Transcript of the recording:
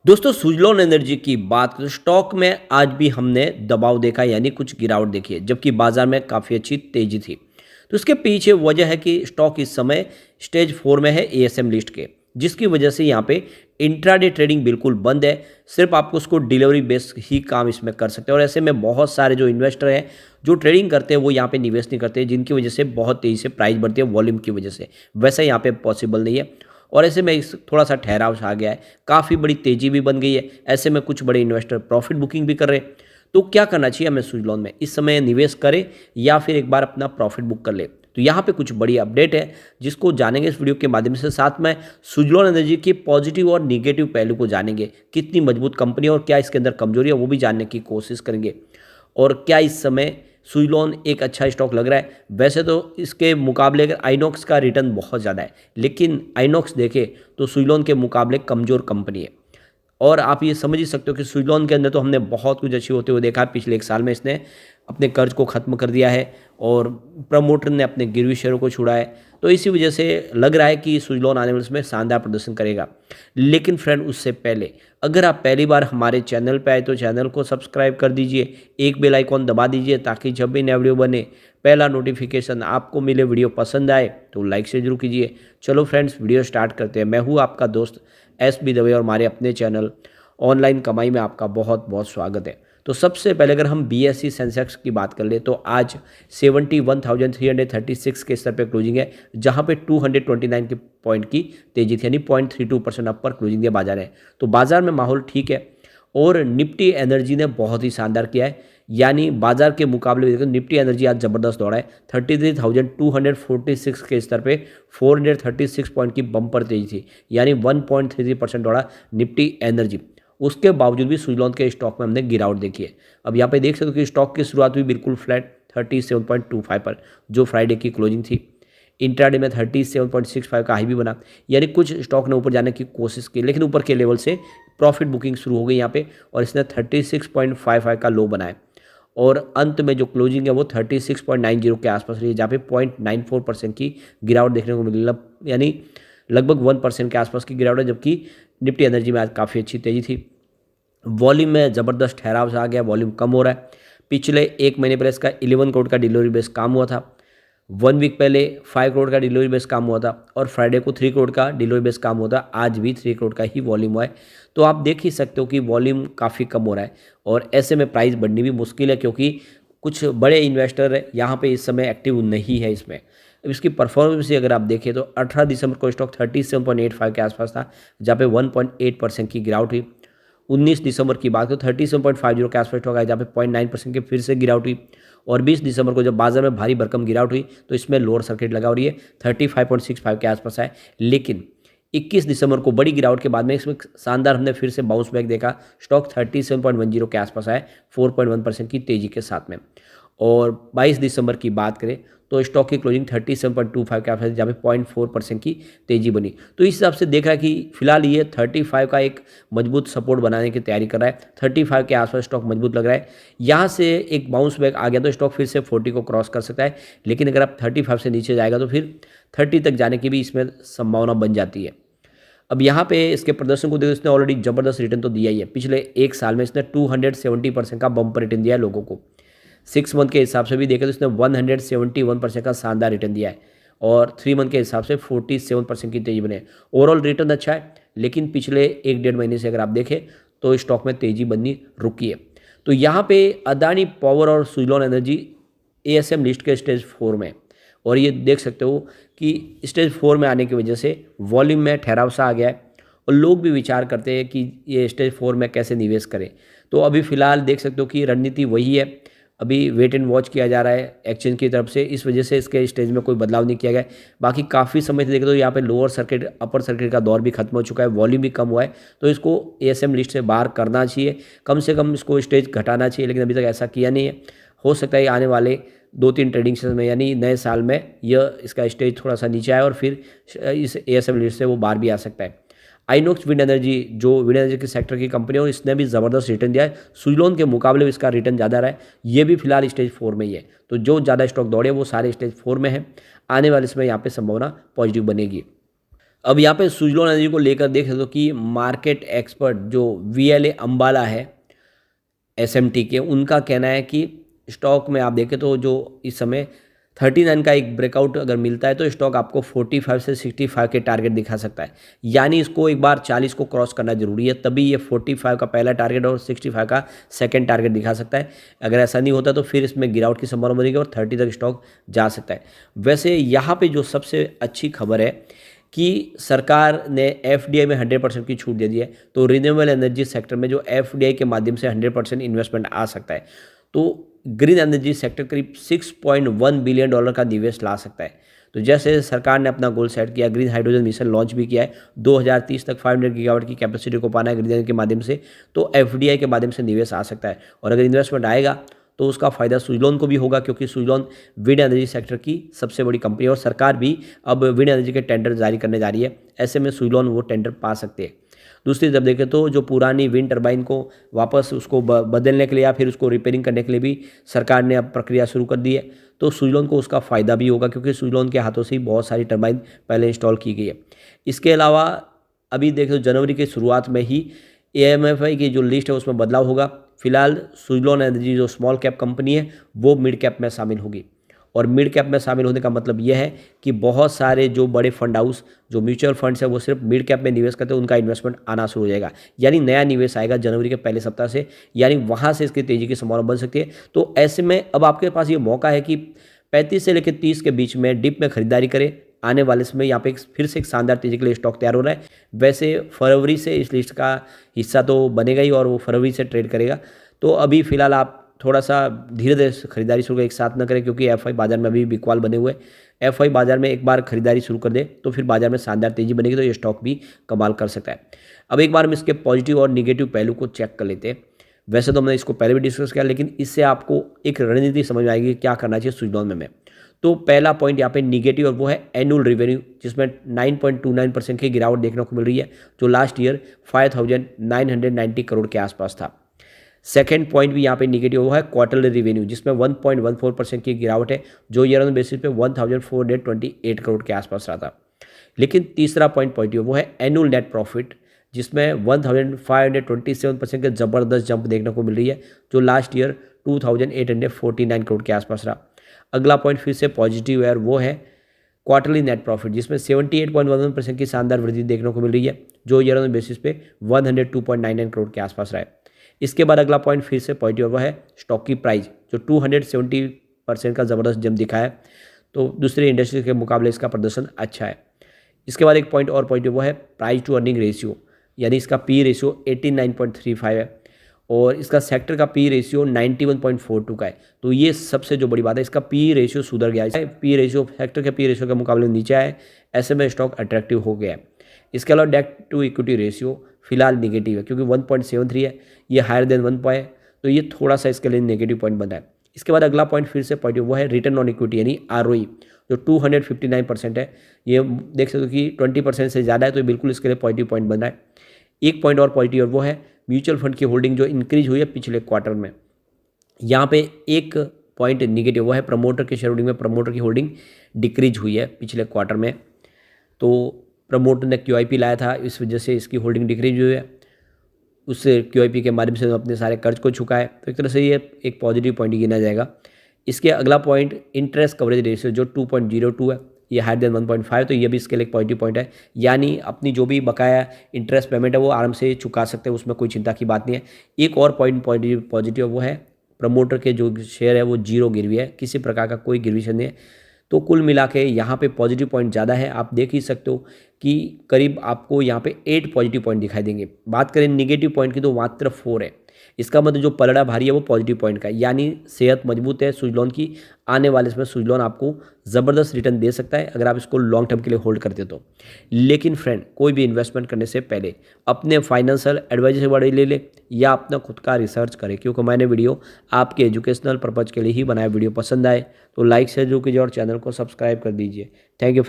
दोस्तों सुजलॉन एनर्जी की बात करें तो स्टॉक में आज भी हमने दबाव देखा यानी कुछ गिरावट देखी है जबकि बाजार में काफ़ी अच्छी तेजी थी। तो इसके पीछे वजह है कि स्टॉक इस समय स्टेज 4 में है एएसएम लिस्ट के, जिसकी वजह से यहाँ पे इंट्राडे ट्रेडिंग बिल्कुल बंद है। सिर्फ आपको उसको डिलीवरी बेस ही काम इसमें कर सकते हैं और ऐसे में बहुत सारे जो इन्वेस्टर हैं जो ट्रेडिंग करते हैं वो यहाँ पे निवेश नहीं करते, जिनकी वजह से बहुत तेज़ी से प्राइस बढ़ती है वॉल्यूम की वजह से। वैसा यहाँ पे पॉसिबल नहीं है और ऐसे में थोड़ा सा ठहराव सा आ गया है, काफ़ी बड़ी तेज़ी भी बन गई है। ऐसे में कुछ बड़े इन्वेस्टर प्रॉफिट बुकिंग भी कर रहे हैं। तो क्या करना चाहिए हमें सुजलॉन में, इस समय निवेश करें या फिर एक बार अपना प्रॉफिट बुक कर ले? तो यहाँ पे कुछ बड़ी अपडेट है जिसको जानेंगे इस वीडियो के माध्यम से। साथ में सुजलॉन एनर्जी के पॉजिटिव और निगेटिव पहलू को जानेंगे, कितनी मजबूत कंपनी है और क्या इसके अंदर कमजोरी है वो भी जानने की कोशिश करेंगे। और क्या इस समय सुजलॉन एक अच्छा स्टॉक लग रहा है? वैसे तो इसके मुकाबले अगर आइनॉक्स का रिटर्न बहुत ज़्यादा है, लेकिन आइनॉक्स देखें तो सुजलॉन के मुकाबले कमज़ोर कंपनी है। और आप ये समझ ही सकते हो कि सुजलॉन के अंदर तो हमने बहुत कुछ अच्छी होते हुए देखा है। पिछले एक साल में इसने अपने कर्ज को ख़त्म कर दिया है और प्रमोटर ने अपने गिरवी शेयरों को छुड़ा है। तो इसी वजह से लग रहा है कि सुजलॉन आने वाले समय शानदार प्रदर्शन करेगा। लेकिन फ्रेंड उससे पहले अगर आप पहली बार हमारे चैनल पे आए तो चैनल को सब्सक्राइब कर दीजिए, एक बेल आइकॉन दबा दीजिए ताकि जब भी नया वीडियो बने पहला नोटिफिकेशन आपको मिले। वीडियो पसंद आए तो लाइक से जरूर कीजिए। चलो फ्रेंड्स वीडियो स्टार्ट करते हैं। मैं हूँ आपका दोस्त एस बी दवे और हमारे अपने चैनल ऑनलाइन कमाई में आपका बहुत बहुत स्वागत है। तो सबसे पहले अगर हम बीएसई सेंसेक्स की बात कर ले तो आज 71,336 के स्तर पर क्लोजिंग है, जहां पे 229 के पॉइंट की तेजी थी, यानी 0.32% अप पर क्लोजिंग दिया बाजार है। तो बाजार में माहौल ठीक है और निफ्टी एनर्जी ने बहुत ही शानदार किया है, यानी बाजार के मुकाबले में देखो निफ्टी एनर्जी आज ज़बरदस्त दौड़ा है। 33,246 के स्तर पे 436 पॉइंट की बम्पर तेजी थी, यानी 1.33% दौड़ा निफ्टी एनर्जी। उसके बावजूद भी सुजलॉन के स्टॉक में हमने गिरावट देखी है। अब यहाँ पे देख सकते हो कि स्टॉक की शुरुआत हुई बिल्कुल फ्लैट 37.25 पर, जो फ्राइडे की क्लोजिंग थी। इंट्राडे में 37.65 का हाई भी बना, यानी कुछ स्टॉक ने ऊपर जाने की कोशिश की, लेकिन ऊपर के लेवल से प्रॉफिट बुकिंग शुरू हो गई यहाँ पे और इसने 36.55 का लो बनाया और अंत में जो क्लोजिंग है वो 36.90 के आसपास रही है, जहाँ पे 0.94% की गिरावट देखने को मिली, यानी लगभग 1% के आसपास की गिरावट है। जबकि निफ्टी एनर्जी में आज काफ़ी अच्छी तेजी थी। वॉल्यूम में ज़बरदस्त ठहराव सा आ गया, वॉल्यूम कम हो रहा है। पिछले एक महीने पहले इसका 11 करोड़ का डिलीवरी बेस काम हुआ था, 1 वीक पहले 5 करोड़ का डिलीवरी बेस काम हुआ था और फ्राइडे को 3 करोड़ का डिलीवरी बेस काम हुआ था। आज भी 3 करोड़ का ही वॉल्यूम हुआ है। तो आप देख ही सकते हो कि वॉल्यूम काफ़ी कम हो रहा है और ऐसे में प्राइस बढ़नी भी मुश्किल है, क्योंकि कुछ बड़े इन्वेस्टर यहाँ पे इस समय एक्टिव नहीं है इसमें। अब इसकी परफॉर्मेंस से अगर आप देखें तो 18 दिसंबर को स्टॉक 37.85 के आसपास था, जहाँ पे 1.8% की गिरावट हुई। 19 दिसंबर की बात करें तो 37.50 के आसपास स्टॉक आया, जहाँ पे 0.9% की फिर से गिरावट हुई। और 20 दिसंबर को जब बाजार में भारी भरकम गिरावट हुई तो इसमें लोअर सर्किट लगा और ये 35.65 के आसपास है। लेकिन 21 दिसंबर को बड़ी गिरावट के बाद में इसमें शानदार हमने फिर से बाउंस बैक देखा। स्टॉक 37.10 के आसपास आए 4.1% की तेजी के साथ में। और 22 दिसंबर की बात करें तो स्टॉक की क्लोजिंग 37.25 के आसपास, जहाँ पे 0.4% की तेजी बनी। तो इस हिसाब से देख रहा है कि फिलहाल ये 35 का एक मजबूत सपोर्ट बनाने की तैयारी कर रहा है। 35 के आसपास स्टॉक मजबूत लग रहा है। यहाँ से एक बाउंस बैक आ गया तो स्टॉक फिर से 40 को क्रॉस कर सकता है, लेकिन अगर आप 35 से नीचे जाएगा तो फिर 30 तक जाने की भी इसमें संभावना बन जाती है। अब यहाँ पे इसके प्रदर्शन को देखो, इसने ऑलरेडी जबरदस्त रिटर्न तो दिया ही है। पिछले एक साल में इसने 270% का बम्पर रिटर्न दिया है लोगों को। 6 मंथ के हिसाब से भी देखें तो इसने 171% का शानदार रिटर्न दिया है और 3 मंथ के हिसाब से 47% की तेजी बने। ओवरऑल रिटर्न अच्छा है, लेकिन पिछले 1-1.5 महीने से अगर आप देखें तो स्टॉक में तेजी बननी रुकी है। तो यहाँ पे अदानी पावर और सुजलॉन एनर्जी एएसएम लिस्ट के स्टेज 4 में, और ये देख सकते हो कि स्टेज 4 में आने की वजह से वॉल्यूम में ठहराव सा आ गया है और लोग भी विचार करते हैं कि ये स्टेज 4 में कैसे निवेश करें। तो अभी फ़िलहाल देख सकते हो कि रणनीति वही है, अभी वेट एंड वॉच किया जा रहा है एक्सचेंज की तरफ से, इस वजह से इसके स्टेज में कोई बदलाव नहीं किया गया है। बाकी काफ़ी समय से देखें तो यहाँ पे लोअर सर्किट अपर सर्किट का दौर भी खत्म हो चुका है, वॉल्यूम भी कम हुआ है, तो इसको एएसएम लिस्ट से बाहर करना चाहिए, कम से कम इसको स्टेज घटाना चाहिए, लेकिन अभी तक ऐसा किया नहीं है। हो सकता है आने वाले 2-3 ट्रेडिंग सेशन में यानी नए साल में यह इसका स्टेज थोड़ा सा नीचे आए और फिर इस एएसएम लिस्ट से वो बाहर भी आ सकता है। आइनॉक्स विंड एनर्जी जो विंड एनर्जी के सेक्टर की कंपनी है और इसने भी ज़बरदस्त रिटर्न दिया है। सुजलॉन के मुकाबले में इसका रिटर्न ज़्यादा रहा है, ये भी फिलहाल स्टेज 4 में ही है। तो जो ज़्यादा स्टॉक दौड़े वो सारे स्टेज 4 में है। आने वाले समय यहाँ पे संभावना पॉजिटिव बनेगी। अब यहाँ पे सुजलॉन एनर्जी को लेकर देख सकते हो कि मार्केट एक्सपर्ट जो वीएलए अंबाला है एसएमटी के, उनका कहना है कि स्टॉक में आप देखें तो जो इस समय 39 का एक ब्रेकआउट अगर मिलता है तो स्टॉक आपको 45 से 65 के टारगेट दिखा सकता है। यानी इसको एक बार 40 को क्रॉस करना जरूरी है, तभी ये 45 का पहला टारगेट और 65 का सेकंड टारगेट दिखा सकता है। अगर ऐसा नहीं होता तो फिर इसमें गिरावट की संभावना बनेगी और 30 तक स्टॉक जा सकता है। वैसे यहाँ पे जो सबसे अच्छी खबर है कि सरकार ने एफडीआई में 100% की छूट दे दी है, तो रिन्यूएबल एनर्जी सेक्टर में जो एफडीआई के माध्यम से 100% इन्वेस्टमेंट आ सकता है, तो ग्रीन एनर्जी सेक्टर करीब $6.1 बिलियन का निवेश ला सकता है। तो जैसे सरकार ने अपना गोल सेट किया, ग्रीन हाइड्रोजन मिशन लॉन्च भी किया है, 2030 तक 500 गीगावाट की कैपेसिटी को पाना है ग्रीन एनर्जी के माध्यम से, तो एफडीआई के माध्यम से निवेश आ सकता है। और अगर इन्वेस्टमेंट आएगा तो उसका फ़ायदा सुजलॉन को भी होगा, क्योंकि सुजलॉन विंड एनर्जी सेक्टर की सबसे बड़ी कंपनी है और सरकार भी अब विंड एनर्जी के टेंडर जारी करने जा रही है। ऐसे में सुजलॉन वो टेंडर पा सकते हैं। दूसरी तरफ देखें तो जो पुरानी विंड टर्बाइन को वापस उसको बदलने के लिए या फिर उसको रिपेयरिंग करने के लिए भी सरकार ने अब प्रक्रिया शुरू कर दी है, तो सुजलॉन को उसका फ़ायदा भी होगा, क्योंकि सुजलॉन के हाथों से ही बहुत सारी टर्बाइन पहले इंस्टॉल की गई है। इसके अलावा अभी देखें तो जनवरी की शुरुआत में ही एएमएफआई की जो लिस्ट है उसमें बदलाव होगा। फिलहाल सुजलॉन एनर्जी जो स्मॉल कैप कंपनी है वो मिड कैप में शामिल होगी, और मिड कैप में शामिल होने का मतलब यह है कि बहुत सारे जो बड़े फंड हाउस जो म्यूचुअल फंड्स है वो सिर्फ मिड कैप में निवेश करते हैं, उनका इन्वेस्टमेंट आना शुरू हो जाएगा। यानी नया निवेश आएगा जनवरी के पहले सप्ताह से, यानी वहाँ से इसकी तेज़ी की संभावना बन सकती है। तो ऐसे में अब आपके पास ये मौका है कि 35 से लेकर 30 के बीच में डिप में खरीदारी करें। आने वाले समय यहाँ पे फिर से एक शानदार तेजी के लिए स्टॉक तैयार हो रहा है। वैसे फरवरी से इस लिस्ट का हिस्सा तो बनेगा ही और वो फरवरी से ट्रेड करेगा, तो अभी फिलहाल आप थोड़ा सा धीरे धीरे खरीदारी शुरू एक साथ न करें, क्योंकि एफआई बाजार में अभी बिकवाल बने हुए हैं। एफआई बाजार में एक बार खरीदारी शुरू कर दे तो फिर बाजार में शानदार तेजी बनेगी, तो ये स्टॉक भी कमाल कर सकता है। अब एक बार हम इसके पॉजिटिव और निगेटिव पहलू को चेक कर लेते हैं। वैसे तो हमने इसको पहले भी डिस्कस किया, लेकिन इससे आपको एक रणनीति समझ में आएगी क्या करना चाहिए सुजलॉन में। तो पहला पॉइंट यहाँ पे निगेटिव और वो है एनुअल रेवेन्यू, जिसमें 9.29% की गिरावट देखने को मिल रही है, जो लास्ट ईयर 5,990 करोड़ के आसपास था। सेकेंड पॉइंट भी यहाँ पे निगेटिव वो है क्वार्टरली रेवेन्यू, जिसमें 1.14% की गिरावट है, जो ईयर ऑन बेसिस पे 1,428 करोड़ के आसपास रहा था। लेकिन तीसरा पॉइंट पॉजिटिव वो है एनुअल नेट प्रॉफिट, जिसमें 1,527% के ज़बरदस्त जंप देखने को मिल रही है, जो लास्ट ईयर 2,849 करोड़ के आसपास रहा। अगला पॉइंट फिर से पॉजिटिव है और वो है क्वार्टरली नेट प्रॉफिट, जिसमें 78.11% की शानदार वृद्धि देखने को मिल रही है, जो ईयर ऑन बेसिस पे 102.99 करोड़ के आसपास रहा है। इसके बाद अगला पॉइंट फिर से पॉजिटिव वो है स्टॉक की प्राइस, जो 270% का ज़बरदस्त जंप दिखा है, तो दूसरे इंडस्ट्री के मुकाबले इसका प्रदर्शन अच्छा है। इसके बाद एक पॉइंट और पॉजिटिव वो है प्राइस टू अर्निंग रेशियो, यानी इसका पी रेशियो 89.35 है और इसका सेक्टर का पी रेशियो 91.42 का है। तो ये सबसे जो बड़ी बात है, इसका पी रेशियो सुधर गया है, पी रेशियो सेक्टर के पी रेशियो के मुकाबले नीचे आए, ऐसे में स्टॉक अट्रैक्टिव हो गया है। इसके अलावा डेट टू इक्विटी रेशियो फिलहाल निगेटिव है, क्योंकि 1.73 है, ये हायर देन 1 है, तो ये थोड़ा सा इसके लिए नेगेटिव पॉइंट बना है। इसके बाद अगला पॉइंट फिर से पॉजिटिव वो है रिटर्न ऑन इक्विटी, यानी आरओई, जो 259% है। ये देख सकते हो कि 20% से ज़्यादा है, तो बिल्कुल इसके लिए पॉजिटिव पॉइंट बना है। एक पॉइंट और पॉजिटिव वो है म्यूचुअल फंड की होल्डिंग जो इंक्रीज हुई है पिछले क्वार्टर में। यहाँ पे एक पॉइंट निगेटिव वो है प्रमोटर के शेयर होल्डिंग में प्रमोटर की होल्डिंग डिक्रीज हुई है पिछले क्वार्टर में, तो प्रमोटर ने QIP लाया था, इस वजह से इसकी होल्डिंग डिक्रीज हुई है। उससे QIP के माध्यम से अपने सारे कर्ज को चुकाए, तो एक तरह से ये एक पॉजिटिव पॉइंट गिना जाएगा। इसके अगला पॉइंट इंटरेस्ट कवरेज रेशियो जो 2.02 है, ये हायर देन 1.5, तो ये भी इसके लिए एक पॉजिटिव पॉइंट है, यानी अपनी जो भी बकाया इंटरेस्ट पेमेंट है वो आराम से चुका सकते हैं, उसमें कोई चिंता की बात नहीं है। एक और पॉइंट पॉजिटिव वो है प्रमोटर के जो शेयर है वो जीरो गिरवी है, किसी प्रकार का कोई गिरवी नहीं है। तो कुल मिला के यहाँ पे पॉजिटिव पॉइंट ज़्यादा है, आप देख ही सकते हो कि करीब आपको यहाँ पे 8 पॉजिटिव पॉइंट दिखाई देंगे। बात करें निगेटिव पॉइंट की तो मात्र 4 है। इसका मतलब जो पलड़ा भारी है वो पॉजिटिव पॉइंट का है, यानी सेहत मजबूत है सुजलॉन की। आने वाले समय सुजलॉन आपको ज़बरदस्त रिटर्न दे सकता है अगर आप इसको लॉन्ग टर्म के लिए होल्ड करते तो। लेकिन फ्रेंड, कोई भी इन्वेस्टमेंट करने से पहले अपने फाइनेंशियल एडवाइजर से बड़े ले ले या अपना खुद का रिसर्च करें, क्योंकि मैंने वीडियो आपके एजुकेशनल पर्पज़ के लिए ही बनाया। वीडियो पसंद आए तो लाइक शेयर जरूर कीजिए और चैनल को सब्सक्राइब कर दीजिए। Thank you.